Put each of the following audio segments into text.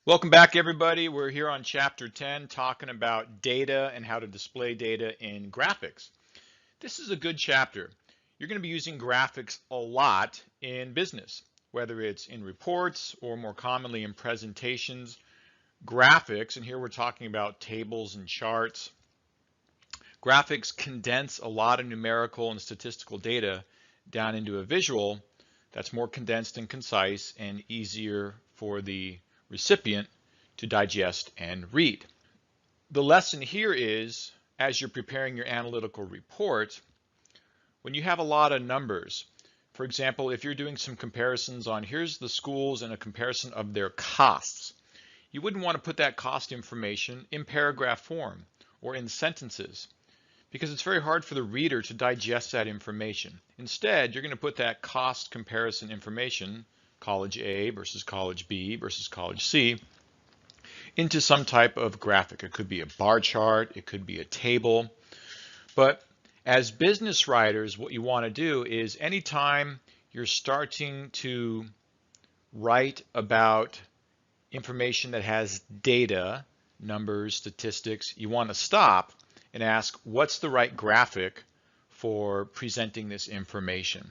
Welcome back, everybody. We're here on Chapter 10 talking about data and how to display data in graphics. This is a good chapter. You're going to be using graphics a lot in business, whether it's in reports or more commonly in presentations. Graphics, and here we're talking about tables and charts. Graphics condense a lot of numerical and statistical data down into a visual that's more condensed and concise and easier for the recipient to digest and read. The lesson here is, as you're preparing your analytical report, when you have a lot of numbers, for example, if you're doing some comparisons on here's the schools and a comparison of their costs, you wouldn't want to put that cost information in paragraph form or in sentences because it's very hard for the reader to digest that information. Instead, you're going to put that cost comparison information, college A versus college B versus college C, into some type of graphic. It could be a bar chart, it could be a table. But as business writers, what you want to do is anytime you're starting to write about information that has data, numbers, statistics, you want to stop and ask, what's the right graphic for presenting this information?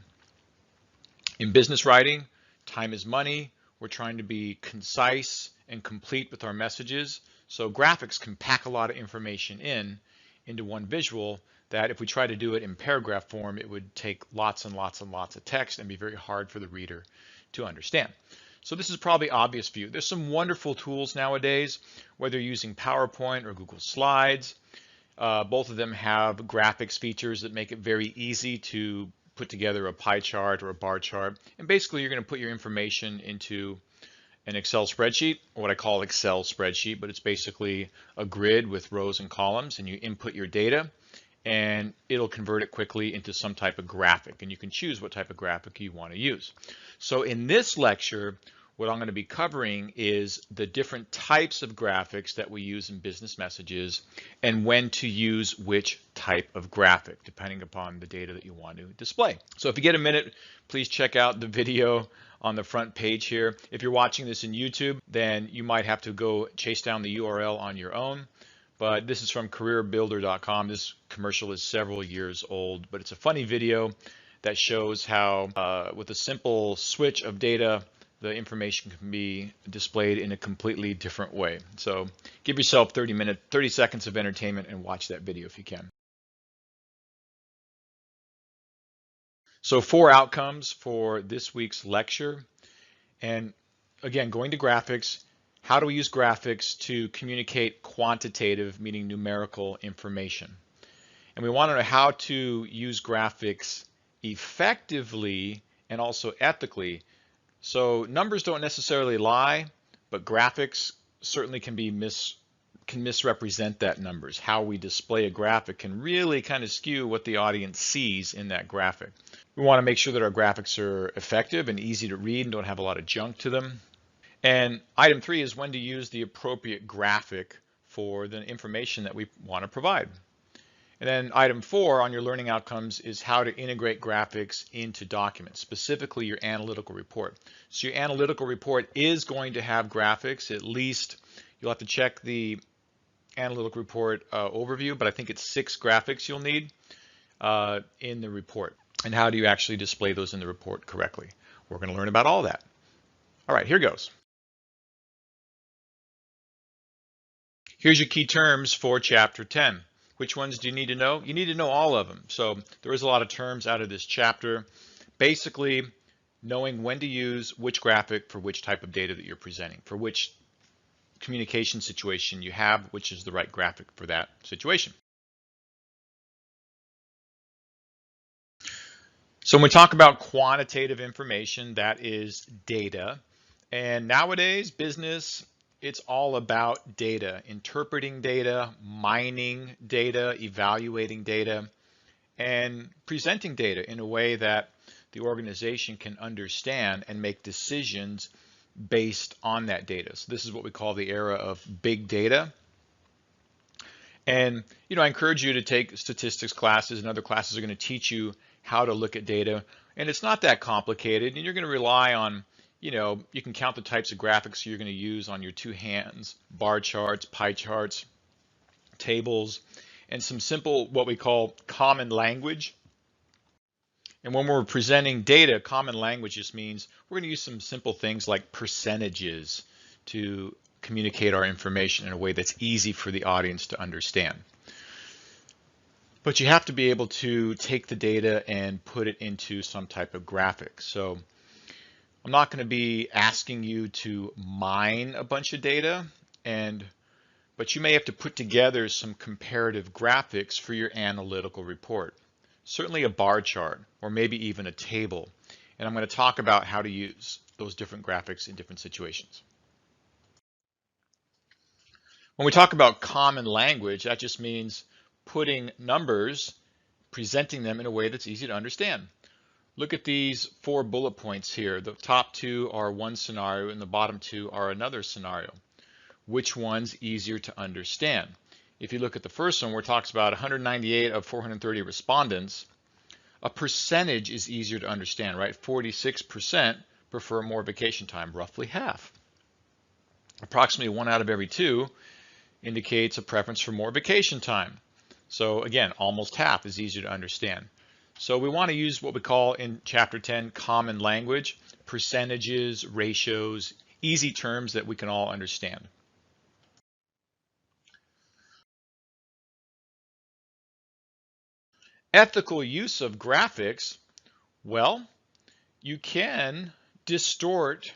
In business writing, time is money. We're trying to be concise and complete with our messages. So graphics can pack a lot of information into one visual that if we try to do it in paragraph form, it would take lots and lots and lots of text and be very hard for the reader to understand. So this is probably obvious for you. There's some wonderful tools nowadays, whether you're using PowerPoint or Google Slides. Both of them have graphics features that make it very easy to put together a pie chart or a bar chart. And basically, you're going to put your information into an Excel spreadsheet, or what I call Excel spreadsheet, but it's basically a grid with rows and columns, and you input your data, and it'll convert it quickly into some type of graphic, and you can choose what type of graphic you want to use. So in this lecture, what I'm going to be covering is the different types of graphics that we use in business messages and when to use which type of graphic, depending upon the data that you want to display. So if you get a minute, please check out the video on the front page here. If you're watching this in YouTube, then you might have to go chase down the URL on your own. But this is from careerbuilder.com. This commercial is several years old, but it's a funny video that shows how with a simple switch of data, the information can be displayed in a completely different way. So give yourself 30 seconds of entertainment and watch that video if you can. So 4 outcomes for this week's lecture. And again, going to graphics, how do we use graphics to communicate quantitative, meaning numerical information? And we want to know how to use graphics effectively and also ethically. So numbers don't necessarily lie, but graphics certainly can misrepresent that numbers. How we display a graphic can really kind of skew what the audience sees in that graphic. We want to make sure that our graphics are effective and easy to read and don't have a lot of junk to them. And item 3 is when to use the appropriate graphic for the information that we want to provide. And then item 4 on your learning outcomes is how to integrate graphics into documents, specifically your analytical report. So your analytical report is going to have graphics. At least you'll have to check the analytical report overview, but I think it's 6 graphics you'll need in the report. And how do you actually display those in the report correctly? We're going to learn about all that. All right, here goes. Here's your key terms for Chapter 10. Which ones do you need to know? You need to know all of them. So there is a lot of terms out of this chapter. Basically, knowing when to use which graphic for which type of data that you're presenting, for which communication situation you have, which is the right graphic for that situation. So when we talk about quantitative information, that is data. And nowadays, business, it's all about data, interpreting data, mining data, evaluating data, and presenting data in a way that the organization can understand and make decisions based on that data. So this is what we call the era of big data. And I encourage you to take statistics classes, and other classes are going to teach you how to look at data. And it's not that complicated, and you're going to rely on you can count the types of graphics you're going to use on your two hands: bar charts, pie charts, tables, and some simple what we call common language. And when we're presenting data, common language just means we're going to use some simple things like percentages to communicate our information in a way that's easy for the audience to understand. But you have to be able to take the data and put it into some type of graphic. So I'm not going to be asking you to mine a bunch of data, but you may have to put together some comparative graphics for your analytical report. Certainly a bar chart, or maybe even a table. And I'm going to talk about how to use those different graphics in different situations. When we talk about common language, that just means putting numbers, presenting them in a way that's easy to understand. Look at these 4 bullet points here. The top 2 are one scenario and the bottom 2 are another scenario. Which one's easier to understand? If you look at the first one, where it talks about 198 of 430 respondents, a percentage is easier to understand, right? 46% prefer more vacation time, roughly half. Approximately 1 out of every 2 indicates a preference for more vacation time. So again, almost half is easier to understand. So we want to use what we call in Chapter 10 common language, percentages, ratios, easy terms that we can all understand. Ethical use of graphics, well, you can distort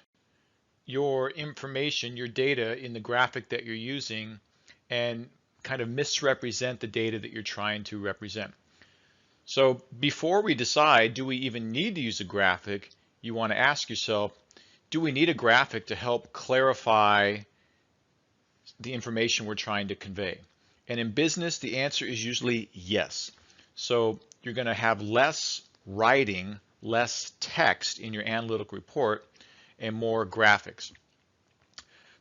your information, your data in the graphic that you're using and kind of misrepresent the data that you're trying to represent. So before we decide, do we even need to use a graphic, you want to ask yourself, do we need a graphic to help clarify the information we're trying to convey? And in business, the answer is usually yes. So you're going to have less writing, less text in your analytical report, and more graphics.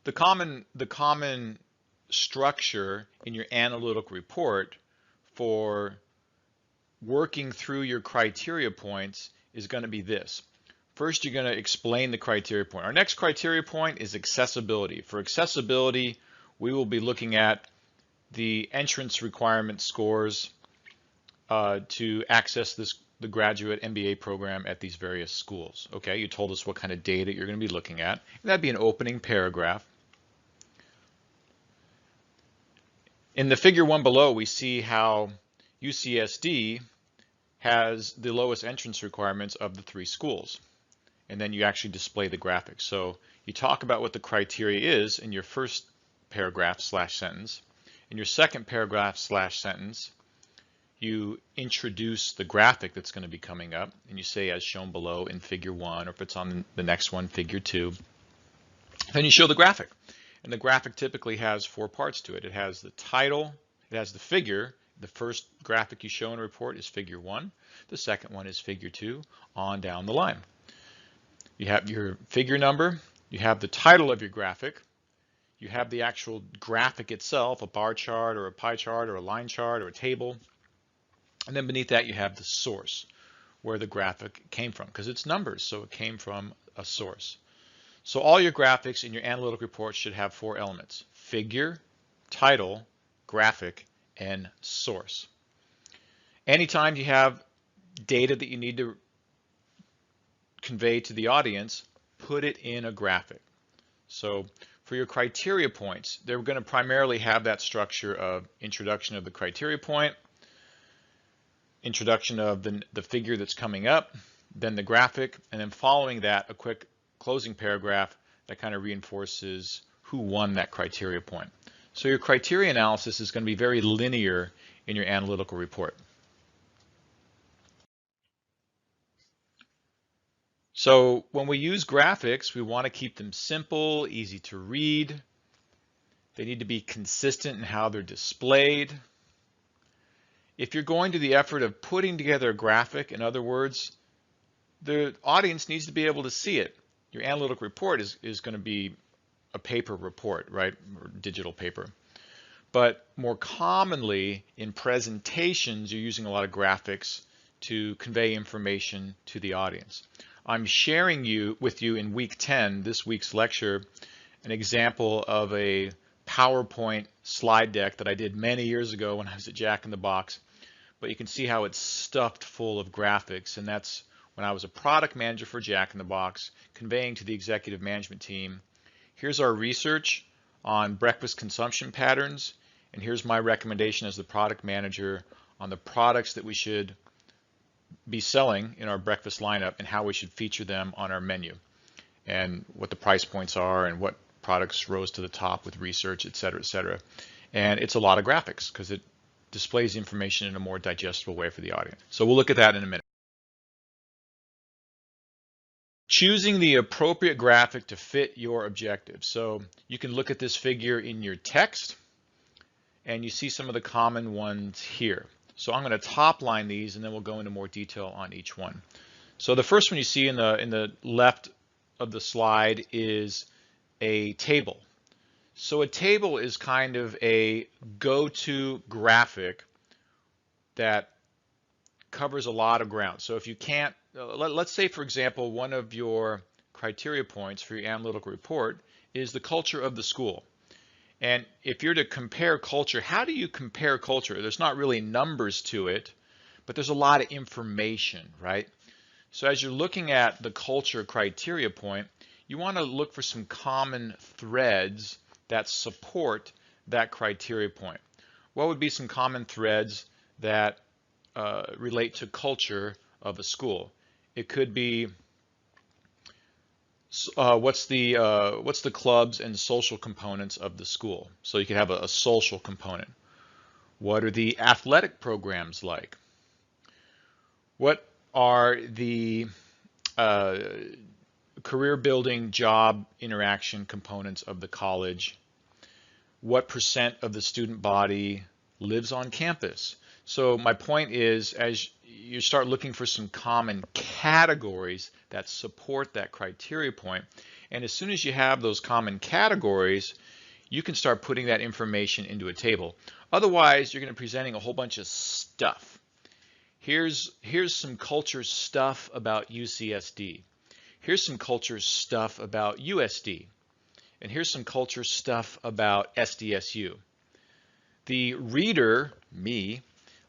The common structure in your analytical report for working through your criteria points is going to be this. First, you're going to explain the criteria point. Our next criteria point is accessibility. For accessibility, we will be looking at the entrance requirement scores to access the graduate MBA program at these various schools. Okay, you told us what kind of data you're going to be looking at. And that'd be an opening paragraph. In the figure 1 below, we see how UCSD has the lowest entrance requirements of the 3 schools. And then you actually display the graphics. So you talk about what the criteria is in your first paragraph / sentence. In your second paragraph / sentence, you introduce the graphic that's going to be coming up, and you say as shown below in figure 1, or if it's on the next one, figure 2. Then you show the graphic. And the graphic typically has 4 parts to it. It has the title, it has the figure. The first graphic you show in a report is figure 1. The second one is figure 2, on down the line. You have your figure number, you have the title of your graphic, you have the actual graphic itself, a bar chart or a pie chart or a line chart or a table. And then beneath that you have the source, where the graphic came from, because it's numbers, so it came from a source. So all your graphics in your analytic report should have 4 elements: figure, title, graphic, and source. Anytime you have data that you need to convey to the audience, put it in a graphic. So for your criteria points, they're going to primarily have that structure of introduction of the criteria point, introduction of the figure that's coming up, then the graphic, and then following that, a quick closing paragraph that kind of reinforces who won that criteria point. So your criteria analysis is going to be very linear in your analytical report. So when we use graphics, we want to keep them simple, easy to read. They need to be consistent in how they're displayed. If you're going to the effort of putting together a graphic, in other words, the audience needs to be able to see it. Your analytical report is going to be a paper report, right, or digital paper. But more commonly in presentations, you're using a lot of graphics to convey information to the audience. I'm sharing with you in week 10, this week's lecture, an example of a PowerPoint slide deck that I did many years ago when I was at Jack in the Box. But you can see how it's stuffed full of graphics, and that's when I was a product manager for Jack in the Box, conveying to the executive management team, here's our research on breakfast consumption patterns, and here's my recommendation as the product manager on the products that we should be selling in our breakfast lineup and how we should feature them on our menu, and what the price points are and what products rose to the top with research, et cetera, et cetera. And it's a lot of graphics because it displays information in a more digestible way for the audience. So we'll look at that in a minute. Choosing the appropriate graphic to fit your objectives. So you can look at this figure in your text, and you see some of the common ones here. So I'm going to top line these, and then we'll go into more detail on each one. So the first one you see in the left of the slide is a table. So a table is kind of a go-to graphic that covers a lot of ground. So if you can't, let's say for example, one of your criteria points for your analytical report is the culture of the school. And if you're to compare culture, how do you compare culture? There's not really numbers to it, but there's a lot of information, right? So as you're looking at the culture criteria point, you want to look for some common threads that support that criteria point. What would be some common threads that relate to culture of a school? It could be what's the clubs and social components of the school. So you could have a social component. What are the athletic programs like? What are the career building job interaction components of the college? What percent of the student body lives on campus? So my point is, as you start looking for some common categories that support that criteria point, and as soon as you have those common categories, you can start putting that information into a table. Otherwise, you're going to be presenting a whole bunch of stuff. Here's some culture stuff about UCSD. Here's some culture stuff about USD. And here's some culture stuff about SDSU. The reader, me,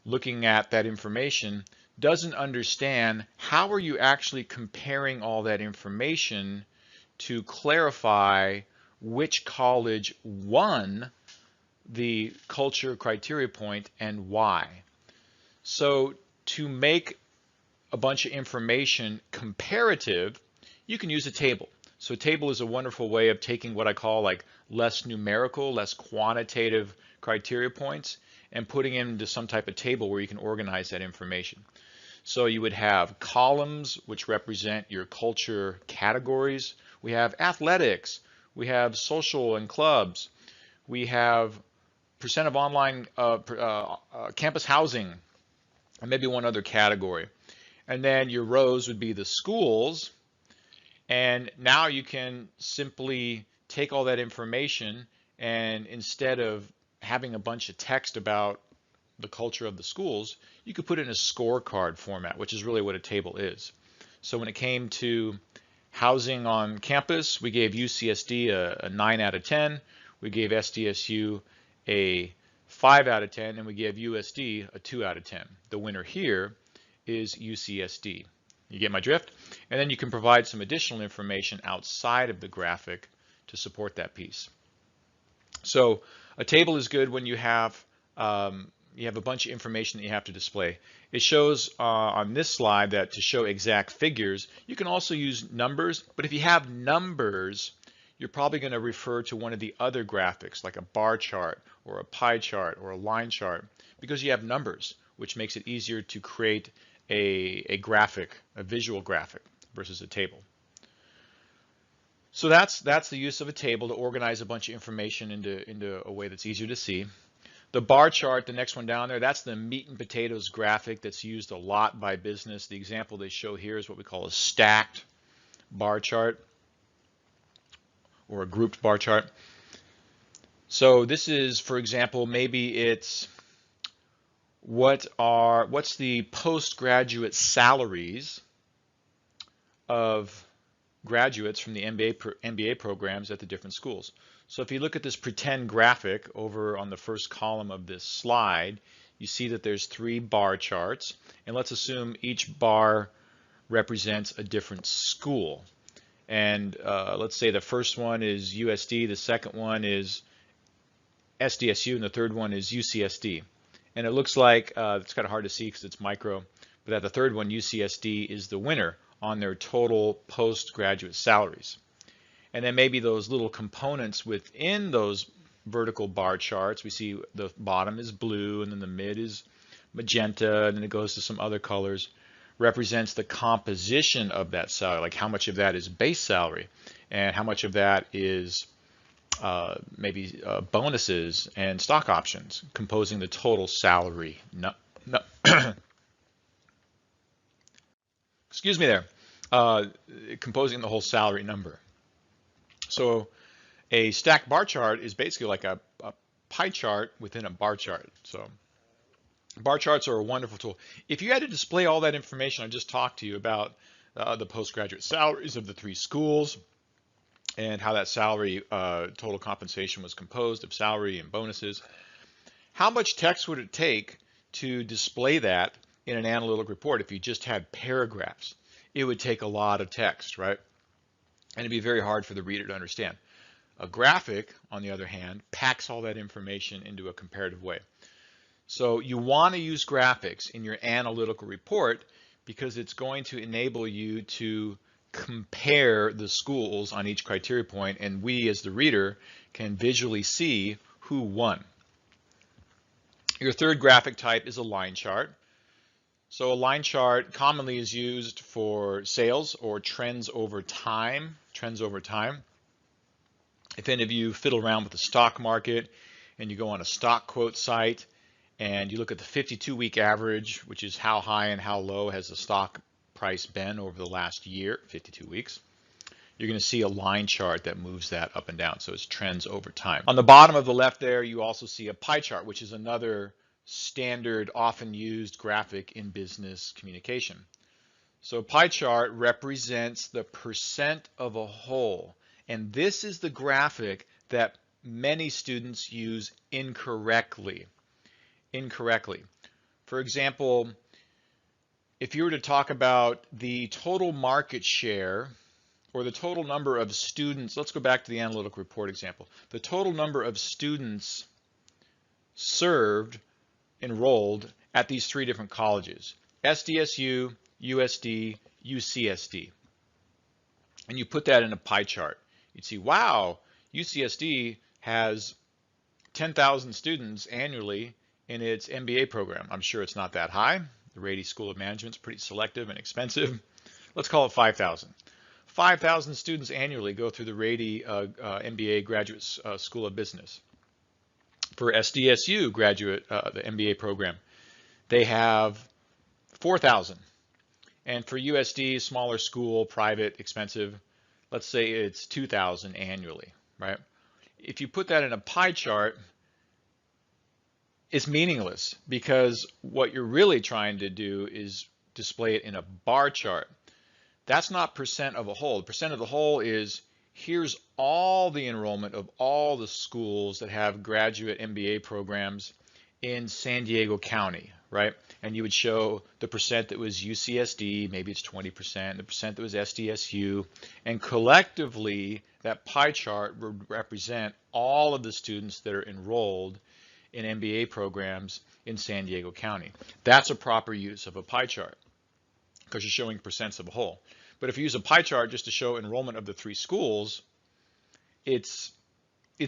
looking at that information, doesn't understand how are you actually comparing all that information to clarify which college won the culture criteria point and why. So to make a bunch of information comparative, you can use a table. So a table is a wonderful way of taking what I call like less numerical, less quantitative criteria points and putting them into some type of table where you can organize that information. So you would have columns which represent your culture categories. We have athletics, we have social and clubs, we have percent of online campus housing, and maybe one other category. And then your rows would be the schools. And now you can simply take all that information, and instead of having a bunch of text about the culture of the schools, you could put it in a scorecard format, which is really what a table is. So when it came to housing on campus, we gave UCSD a 9 out of 10, we gave SDSU a 5 out of 10, and we gave USD a 2 out of 10. The winner here is UCSD. You get my drift? And then you can provide some additional information outside of the graphic to support that piece. So a table is good when you have a bunch of information that you have to display. It shows on this slide that to show exact figures, you can also use numbers, but if you have numbers, you're probably going to refer to one of the other graphics like a bar chart or a pie chart or a line chart because you have numbers, which makes it easier to create a graphic, a visual graphic versus a table. So that's the use of a table to organize a bunch of information into a way that's easier to see. The bar chart, the next one down there, that's the meat and potatoes graphic that's used a lot by business. The example they show here is what we call a stacked bar chart or a grouped bar chart. So this is, for example, maybe it's what's the postgraduate salaries of graduates from the MBA programs at the different schools. So if you look at this pretend graphic over on the first column of this slide, you see that there's 3 bar charts, and let's assume each bar represents a different school. And let's say the first one is USD, the second one is SDSU, and the third one is UCSD. And it looks like it's kind of hard to see because it's micro, but at the third one, UCSD is the winner on their total postgraduate salaries. And then maybe those little components within those vertical bar charts, we see the bottom is blue, and then the mid is magenta, and then it goes to some other colors, represents the composition of that salary, like how much of that is base salary and how much of that is maybe bonuses and stock options composing the total salary. Excuse me there, composing the whole salary number. So a stacked bar chart is basically like a pie chart within a bar chart. So bar charts are a wonderful tool. If you had to display all that information I just talked to you about, the postgraduate salaries of the 3 schools and how that salary total compensation was composed of salary and bonuses, how much text would it take to display that in an analytic report if you just had paragraphs? It would take a lot of text, right? And it'd be very hard for the reader to understand. A graphic, on the other hand, packs all that information into a comparative way. So you want to use graphics in your analytical report because it's going to enable you to compare the schools on each criteria point, and we as the reader can visually see who won. Your third graphic type is a line chart. So a line chart commonly is used for sales or trends over time. If any of you fiddle around with the stock market and you go on a stock quote site and you look at the 52-week average, which is how high and how low has the stock price been over the last year, 52 weeks, you're going to see a line chart that moves that up and down. So it's trends over time. On the bottom of the left there, you also see a pie chart, which is another standard, often used graphic in business communication. So a pie chart represents the percent of a whole. And this is the graphic that many students use incorrectly. For example, if you were to talk about the total market share or the total number of students, let's go back to the analytical report example. The total number of students served, enrolled at these 3 different colleges, SDSU, USD, UCSD. And you put that in a pie chart. You'd see, wow, UCSD has 10,000 students annually in its MBA program. I'm sure it's not that high. The Rady School of Management is pretty selective and expensive. Let's call it 5,000. 5,000 students annually go through the Rady MBA Graduate School of Business. For SDSU graduate, the MBA program, they have 4,000. And for USD, smaller school, private, expensive, let's say it's 2,000 annually, right? If you put that in a pie chart, it's meaningless because what you're really trying to do is display it in a bar chart. That's not percent of a whole. The percent of the whole is here's all the enrollment of all the schools that have graduate MBA programs in San Diego County, right? And you would show the percent that was UCSD, maybe it's 20%, the percent that was SDSU, and collectively that pie chart would represent all of the students that are enrolled in MBA programs in San Diego County. That's a proper use of a pie chart because you're showing percents of a whole. But if you use a pie chart just to show enrollment of the 3 schools, it's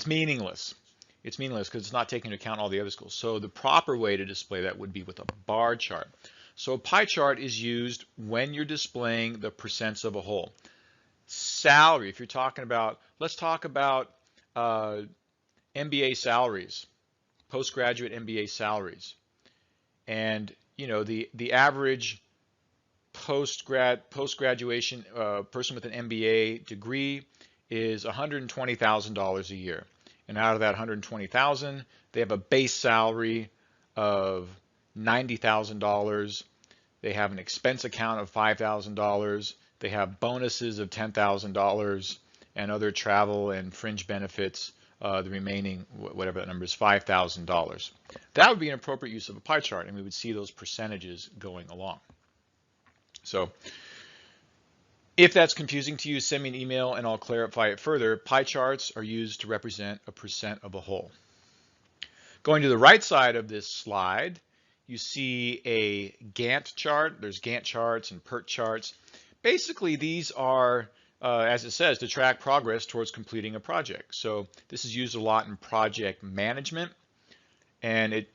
meaningless. It's meaningless because it's not taking into account all the other schools. So the proper way to display that would be with a bar chart. So a pie chart is used when you're displaying the percents of a whole. Salary, if you're talking about, let's talk about MBA salaries, postgraduate MBA salaries. And you know, the average post-graduation person with an MBA degree is $120,000 a year. And out of that $120,000, they have a base salary of $90,000. They have an expense account of $5,000. They have bonuses of $10,000 and other travel and fringe benefits. The remaining, whatever that number is, $5,000. That would be an appropriate use of a pie chart, and we would see those percentages going along. So if that's confusing to you, send me an email and I'll clarify it further. Pie charts are used to represent a percent of a whole. Going to the right side of this slide, you see a Gantt chart. There's Gantt charts and PERT charts. Basically, these are, as it says, to track progress towards completing a project. So this is used a lot in project management, and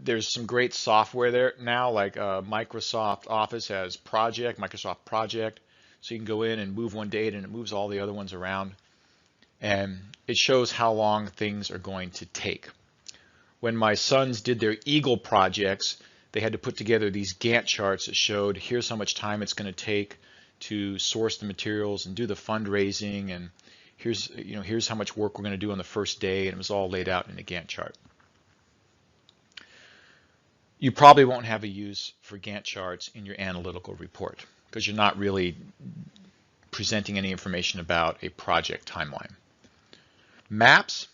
there's some great software there now, like Microsoft Office has Microsoft Project. So you can go in and move one date and it moves all the other ones around. And it shows how long things are going to take. When my sons did their Eagle projects, they had to put together these Gantt charts that showed here's how much time it's going to take to source the materials and do the fundraising, and here's how much work we're going to do on the first day, and it was all laid out in a Gantt chart. You probably won't have a use for Gantt charts in your analytical report because you're not really presenting any information about a project timeline. Maps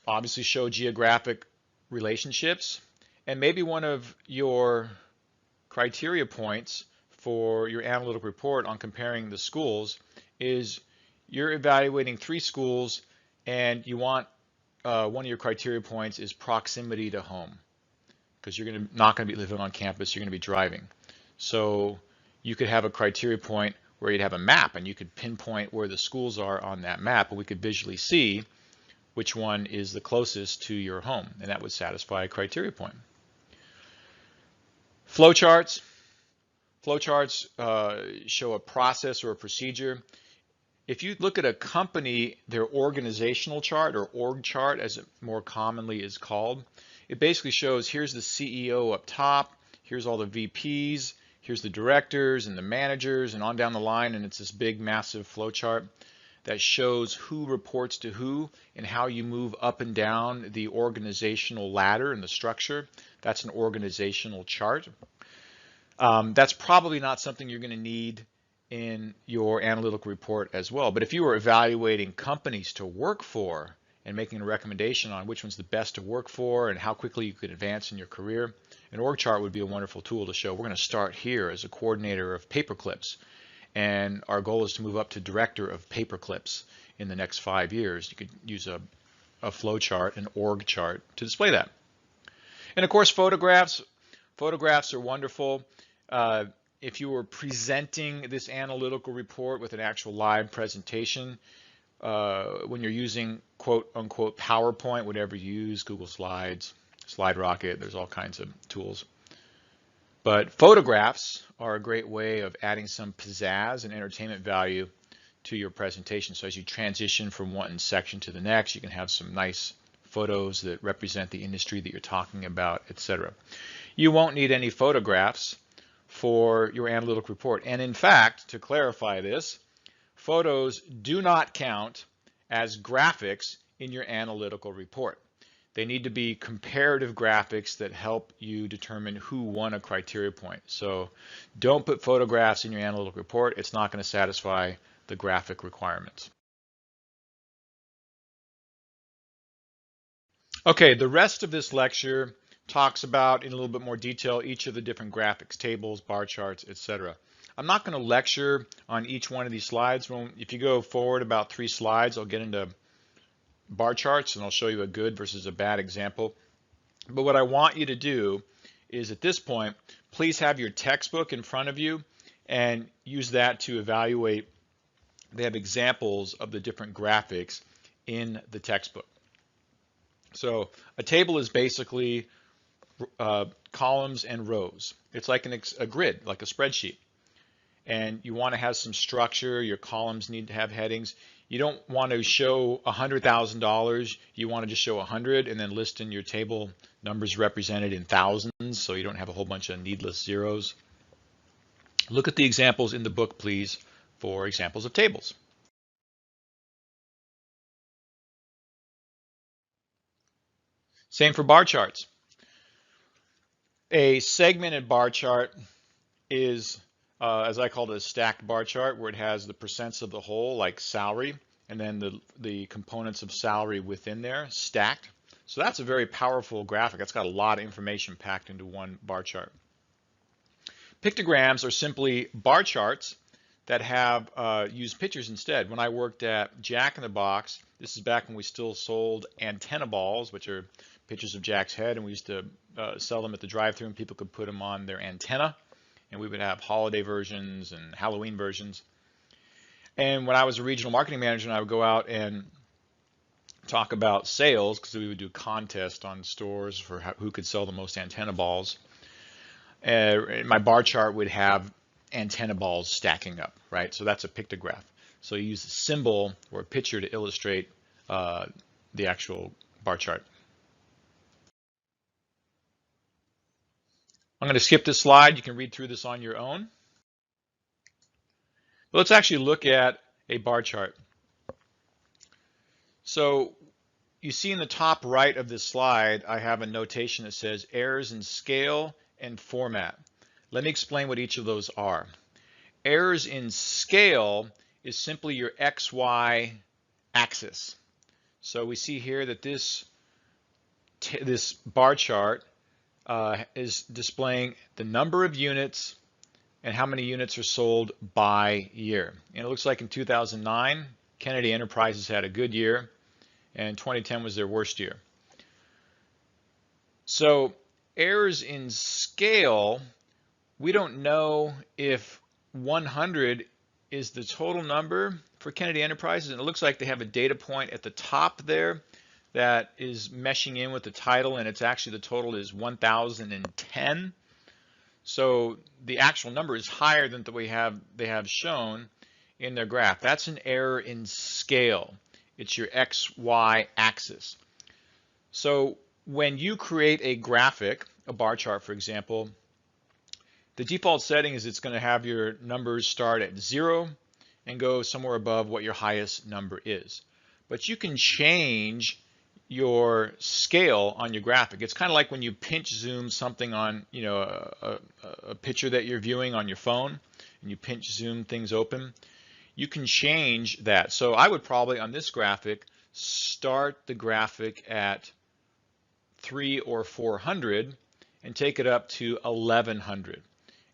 obviously show geographic relationships, and maybe one of your criteria points for your analytical report on comparing the schools is you're evaluating 3 schools and you want one of your criteria points is proximity to home, because you're not going to be living on campus, you're going to be driving. So you could have a criteria point where you'd have a map and you could pinpoint where the schools are on that map, and we could visually see which one is the closest to your home, and that would satisfy a criteria point. Flowcharts show a process or a procedure. If you look at a company, their organizational chart, or org chart as it more commonly is called, it basically shows here's the CEO up top, here's all the VPs, here's the directors and the managers, and on down the line, and it's this big massive flowchart that shows who reports to who and how you move up and down the organizational ladder and the structure. That's an organizational chart. That's probably not something you're going to need in your analytical report as well. But if you were evaluating companies to work for and making a recommendation on which one's the best to work for and how quickly you could advance in your career, an org chart would be a wonderful tool to show we're going to start here as a coordinator of paperclips, and our goal is to move up to director of paperclips in the next 5 years. You could use a flow chart, an org chart, to display that. And of course, photographs. Photographs are wonderful. If you were presenting this analytical report with an actual live presentation, when you're using quote unquote PowerPoint, whatever you use, Google Slides, SlideRocket, there's all kinds of tools. But photographs are a great way of adding some pizzazz and entertainment value to your presentation. So as you transition from one section to the next, you can have some nice photos that represent the industry that you're talking about, etc. You won't need any photographs for your analytical report. And in fact, to clarify this, photos do not count as graphics in your analytical report. They need to be comparative graphics that help you determine who won a criteria point. So don't put photographs in your analytical report. It's not going to satisfy the graphic requirements. Okay, the rest of this lecture talks about in a little bit more detail each of the different graphics, tables, bar charts, etc. I'm not going to lecture on each one of these slides. If you go forward about 3 slides, I'll get into bar charts and I'll show you a good versus a bad example. But what I want you to do is at this point, please have your textbook in front of you and use that to evaluate. They have examples of the different graphics in the textbook. So a table is basically columns and rows. It's like a grid, like a spreadsheet. And you want to have some structure. Your columns need to have headings. You don't want to show $100,000. You want to just show 100 and then list in your table numbers represented in thousands, so you don't have a whole bunch of needless zeros. Look at the examples in the book, please, for examples of tables. Same for bar charts. A segmented bar chart is as I call it, a stacked bar chart where it has the percents of the whole, like salary, and then the components of salary within there stacked. So that's a very powerful graphic. That's got a lot of information packed into one bar chart. Pictograms are simply bar charts that have used pictures instead. When I worked at Jack in the Box, this is back when we still sold antenna balls, which are pictures of Jack's head, and we used to sell them at the drive-thru, and people could put them on their antenna, and we would have holiday versions and Halloween versions. And when I was a regional marketing manager, I would go out and talk about sales, because we would do contests on stores for who could sell the most antenna balls. My bar chart would have antenna balls stacking up, right? So that's a pictograph. So you use a symbol or a picture to illustrate the actual bar chart. I'm going to skip this slide. You can read through this on your own. But let's actually look at a bar chart. So you see in the top right of this slide, I have a notation that says errors in scale and format. Let me explain what each of those are. Errors in scale is simply your XY axis. So we see here that this bar chart is displaying the number of units and how many units are sold by year. And it looks like in 2009, Kennedy Enterprises had a good year, and 2010 was their worst year. So errors in scale, we don't know if 100 is the total number for Kennedy Enterprises, and it looks like they have a data point at the top there that is meshing in with the title, and it's actually the total is 1010. So the actual number is higher than they have shown in their graph. That's an error in scale. It's your XY axis. So when you create a graphic, a bar chart, for example, the default setting is it's going to have your numbers start at 0 and go somewhere above what your highest number is. But you can change your scale on your graphic. It's kind of like when you pinch zoom something on, a picture that you're viewing on your phone, and you pinch zoom things open. You can change that. So I would probably, on this graphic, start the graphic at 300 or 400 and take it up to 1100.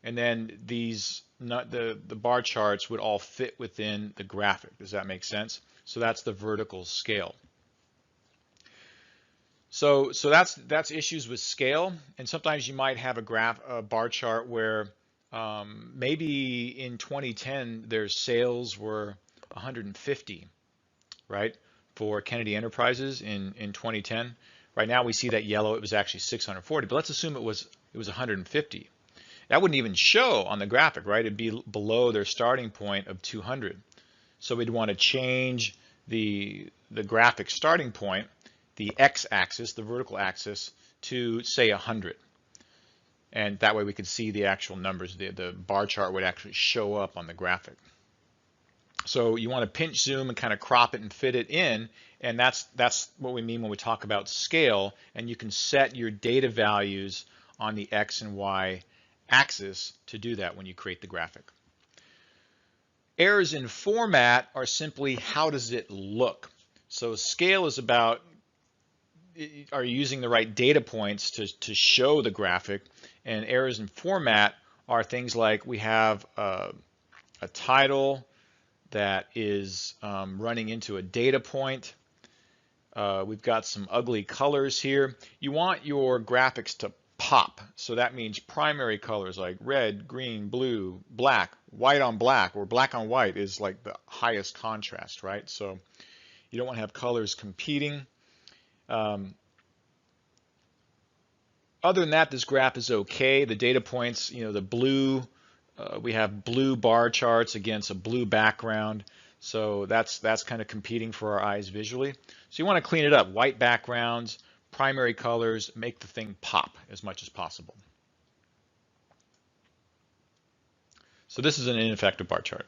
And then the bar charts would all fit within the graphic. Does that make sense? So that's the vertical scale. So that's issues with scale, and sometimes you might have a bar chart where maybe in 2010 their sales were 150, right, for Kennedy Enterprises in 2010. Right now we see that yellow, it was actually 640, but let's assume it was 150. That wouldn't even show on the graphic, right? It'd be below their starting point of 200. So we'd want to change the graphic starting point, the x-axis, the vertical axis, to say 100. And that way we could see the actual numbers. The bar chart would actually show up on the graphic. So you want to pinch zoom and kind of crop it and fit it in, and that's what we mean when we talk about scale. And you can set your data values on the x and y axis to do that when you create the graphic. Errors in format are simply how does it look. So scale is about, are you using the right data points to show the graphic, and errors in format are things like we have a title that is running into a data point. We've got some ugly colors here. You want your graphics to pop, so that means primary colors like red, green, blue, black, white on black, or black on white is like the highest contrast, right? So you don't want to have colors competing. Other than that, this graph is okay. The data points, the blue, we have blue bar charts against a blue background. So that's kind of competing for our eyes visually. So you want to clean it up. White backgrounds, primary colors, make the thing pop as much as possible. So this is an ineffective bar chart.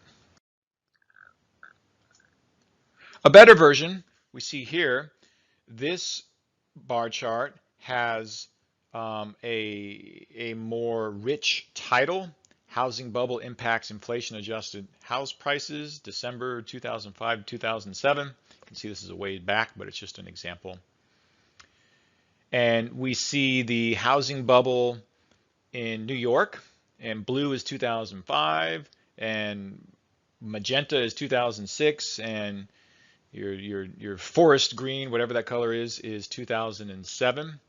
A better version, we see here, this bar chart has a more rich title, Housing bubble impacts inflation adjusted house prices, December 2005 to 2007. You can see this is a way back, but it's just an example. And we see the housing bubble in New York, and blue is 2005, and magenta is 2006, and your forest green, whatever that color is 2007.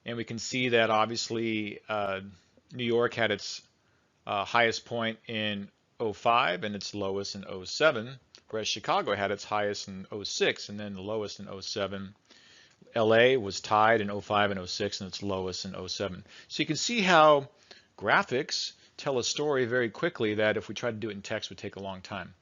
And we can see that obviously New York had its highest point in 05 and its lowest in 07, whereas Chicago had its highest in 06 and then the lowest in 07. LA was tied in 05 and 06 and its lowest in 07. So you can see how graphics tell a story very quickly that if we tried to do it in text would take a long time.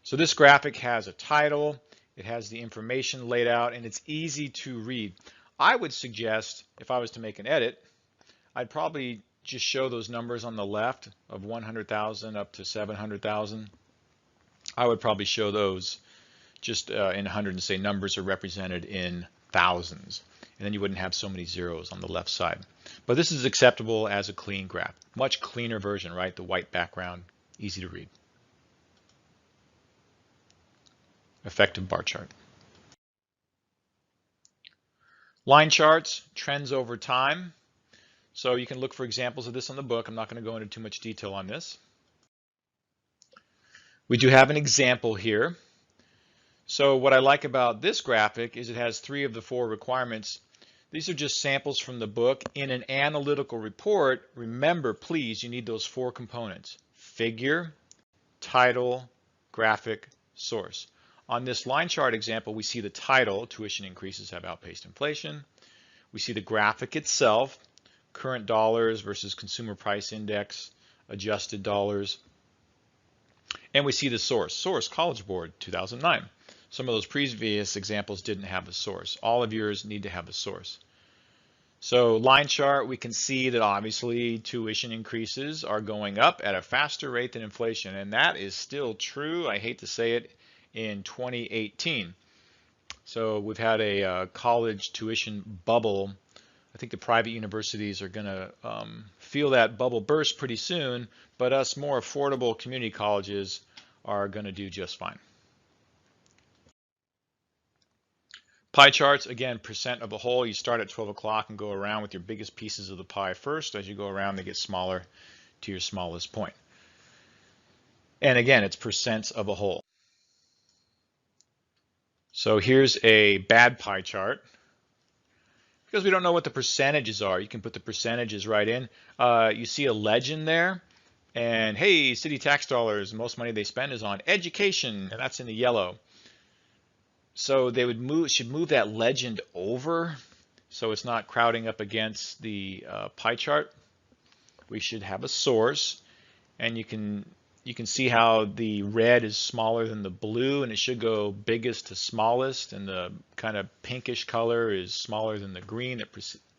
So this graphic has a title, it has the information laid out, and it's easy to read. I would suggest, if I was to make an edit, I'd probably just show those numbers on the left of 100,000 up to 700,000. I would probably show those just in 100 and say numbers are represented in thousands, and then you wouldn't have so many zeros on the left side. But this is acceptable as a clean graph. Much cleaner version, right? The white background, easy to read. Effective bar chart. Line charts, trends over time. So you can look for examples of this on the book. I'm not going to go into too much detail on this. We do have an example here. So what I like about this graphic is it has 3 of the 4 requirements. These are just samples from the book. In an analytical report, remember, please, you need those 4 components: figure, title, graphic, source. On this line chart example, we see the title, tuition increases have outpaced inflation. We see the graphic itself, current dollars versus consumer price index, adjusted dollars. And we see the source, College Board, 2009. Some of those previous examples didn't have a source. All of yours need to have a source. So line chart, we can see that obviously tuition increases are going up at a faster rate than inflation, and that is still true. I hate to say it, in 2018. So we've had a college tuition bubble. I think the private universities are going to feel that bubble burst pretty soon, but us more affordable community colleges are going to do just fine. Pie charts, again, percent of a whole. You start at 12 o'clock and go around with your biggest pieces of the pie first. As you go around, they get smaller to your smallest point. And again, it's percents of a whole. So here's a bad pie chart. Because we don't know what the percentages are, you can put the percentages right in. You see a legend there. And hey, city tax dollars, most money they spend is on education, and that's in the yellow. So they should move that legend over so it's not crowding up against the pie chart. We should have a source, and you can see how the red is smaller than the blue, and it should go biggest to smallest, and the kind of pinkish color is smaller than the green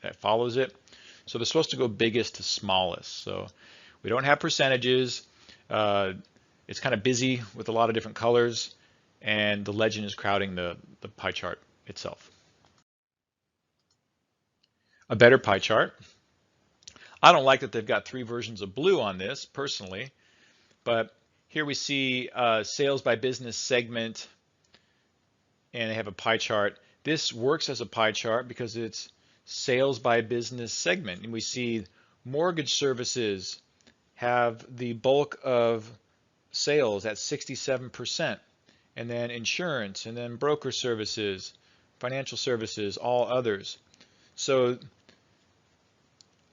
that follows it. So they're supposed to go biggest to smallest. So we don't have percentages. It's kind of busy with a lot of different colors, and the legend is crowding the pie chart itself. A better pie chart. I don't like that they've got 3 versions of blue on this personally, but here we see sales by business segment, and they have a pie chart. This works as a pie chart because it's sales by business segment, and we see mortgage services have the bulk of sales at 67%. And then insurance, and then broker services, financial services, all others. So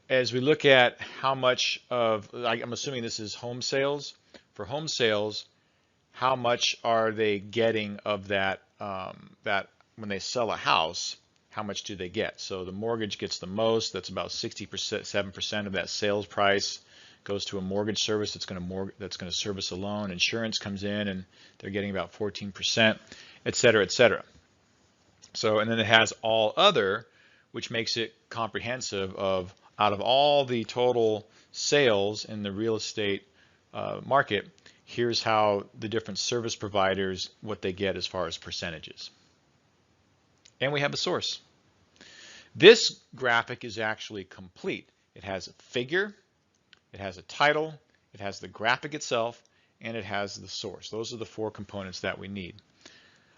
as we look at how much of, I'm assuming this is home sales. For home sales, how much are they getting of that, that when they sell a house, how much do they get? So the mortgage gets the most. That's about 7% of that sales price goes to a mortgage service that's going to service a loan. Insurance comes in and they're getting about 14%, et cetera, et cetera. So, and then it has all other, which makes it comprehensive of out of all the total sales in the real estate market, here's how the different service providers, what they get as far as percentages. And we have a source. This graphic is actually complete. It has a figure, it has a title, it has the graphic itself, and it has the source. Those are the four components that we need.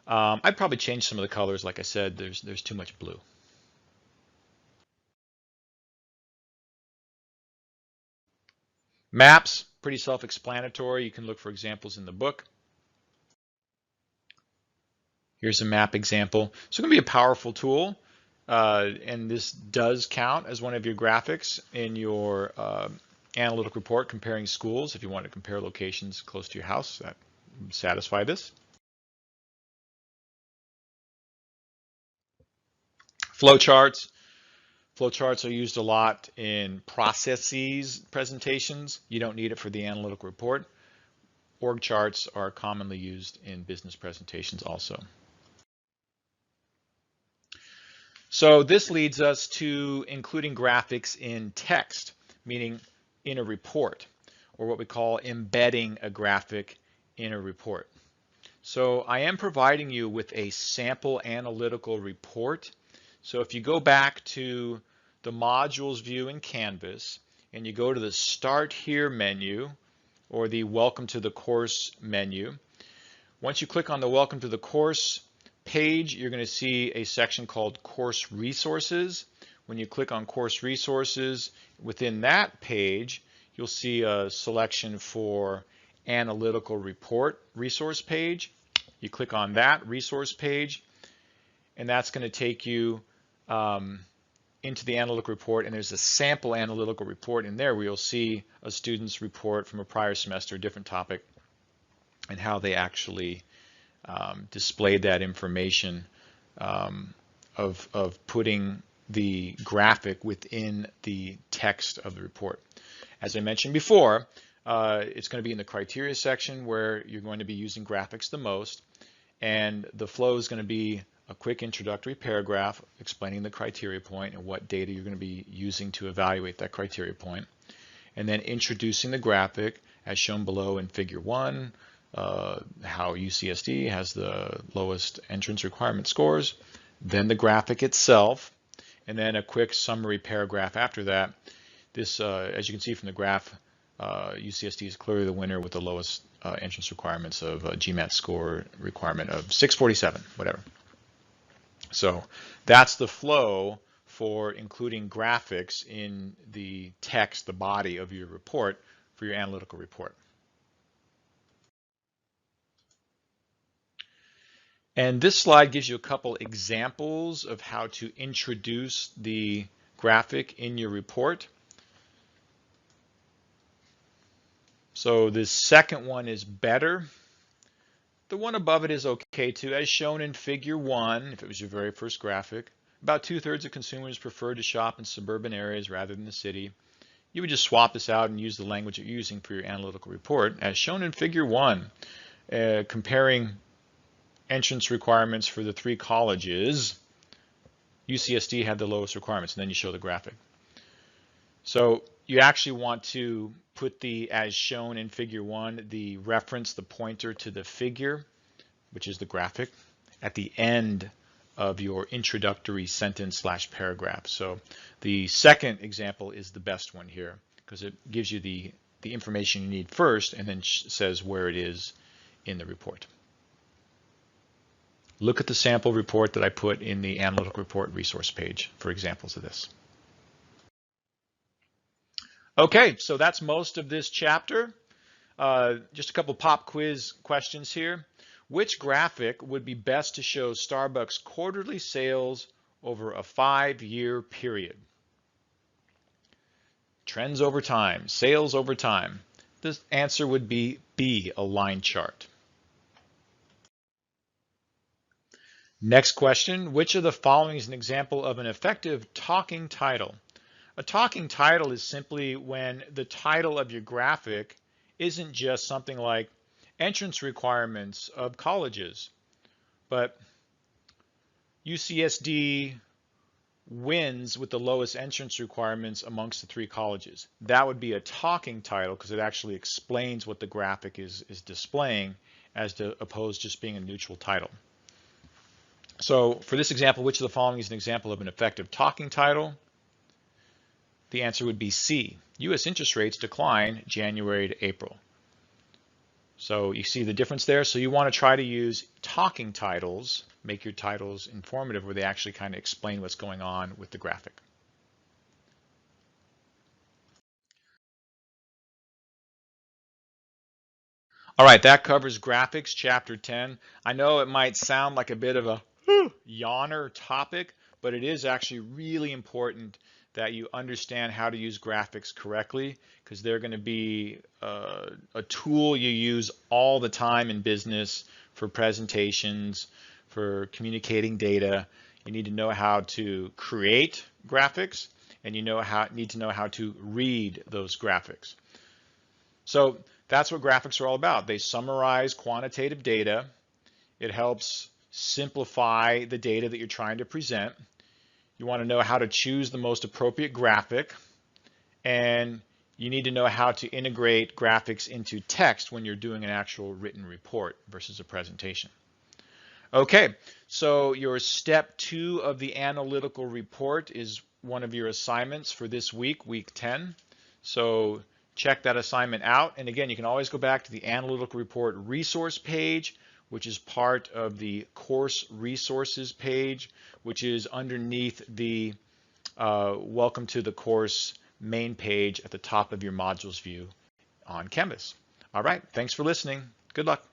I'd probably change some of the colors. Like I said, there's too much blue. Maps, pretty self-explanatory. You can look for examples in the book. Here's a map example. So it's going to be a powerful tool, and this does count as one of your graphics in your analytic report comparing schools. If you want to compare locations close to your house, that would satisfy this. Flowcharts. Flowcharts are used a lot in processes presentations. You don't need it for the analytical report. Org charts are commonly used in business presentations also. So this leads us to including graphics in text, meaning in a report, or what we call embedding a graphic in a report. So I am providing you with a sample analytical report. So if you go back to the modules view in Canvas and you go to the Start Here menu or the Welcome to the Course menu, once you click on the Welcome to the Course page, you're going to see a section called Course Resources. When you click on Course Resources, within that page, you'll see a selection for Analytical Report Resource page. You click on that resource page, and that's going to take you into the analytical report, and there's a sample analytical report in there where you'll see a student's report from a prior semester, a different topic, and how they actually displayed that information of putting the graphic within the text of the report. As I mentioned before, it's going to be in the criteria section where you're going to be using graphics the most, and the flow is going to be a quick introductory paragraph explaining the criteria point and what data you're going to be using to evaluate that criteria point, and then introducing the graphic as shown below in Figure 1, how UCSD has the lowest entrance requirement scores, then the graphic itself, and then a quick summary paragraph after that. This, as you can see from the graph, UCSD is clearly the winner with the lowest entrance requirements of a GMAT score requirement of 647, whatever. So that's the flow for including graphics in the text, the body of your report for your analytical report. And this slide gives you a couple examples of how to introduce the graphic in your report. So this second one is better. The one above it is okay too. As shown in Figure 1, if it was your very first graphic, about 2/3 of consumers prefer to shop in suburban areas rather than the city. You would just swap this out and use the language you're using for your analytical report. As shown in Figure 1, comparing entrance requirements for the 3 colleges, UCSD had the lowest requirements, and then you show the graphic. So you actually want to put the, as shown in Figure 1, the reference, the pointer to the figure, which is the graphic, at the end of your introductory sentence / paragraph. So the second example is the best one here because it gives you the information you need first and then says where it is in the report. Look at the sample report that I put in the analytical report resource page for examples of this. Okay, so that's most of this chapter. Just a couple pop quiz questions here. Which graphic would be best to show Starbucks quarterly sales over a 5-year period? Trends over time, sales over time. The answer would be B, a line chart. Next question, which of the following is an example of an effective talking title? A talking title is simply when the title of your graphic isn't just something like entrance requirements of colleges, but UCSD wins with the lowest entrance requirements amongst the 3 colleges. That would be a talking title because it actually explains what the graphic is displaying as opposed to just being a neutral title. So for this example, which of the following is an example of an effective talking title? The answer would be C. U.S. interest rates decline January to April. So you see the difference there. So you want to try to use talking titles, make your titles informative where they actually kind of explain what's going on with the graphic. All right, that covers graphics, chapter 10. I know it might sound like a bit of a yawner topic, but it is actually really important that you understand how to use graphics correctly, because they're going to be a tool you use all the time in business for presentations, for communicating data. You need to know how to create graphics, and you need to know how to read those graphics. So that's what graphics are all about. They summarize quantitative data. It helps simplify the data that you're trying to present. You want to know how to choose the most appropriate graphic, and you need to know how to integrate graphics into text when you're doing an actual written report versus a presentation. Okay, so your step 2 of the analytical report is one of your assignments for this week, week 10. So check that assignment out. And again, you can always go back to the analytical report resource page, which is part of the course resources page, which is underneath the welcome to the course main page at the top of your modules view on Canvas. All right, thanks for listening. Good luck.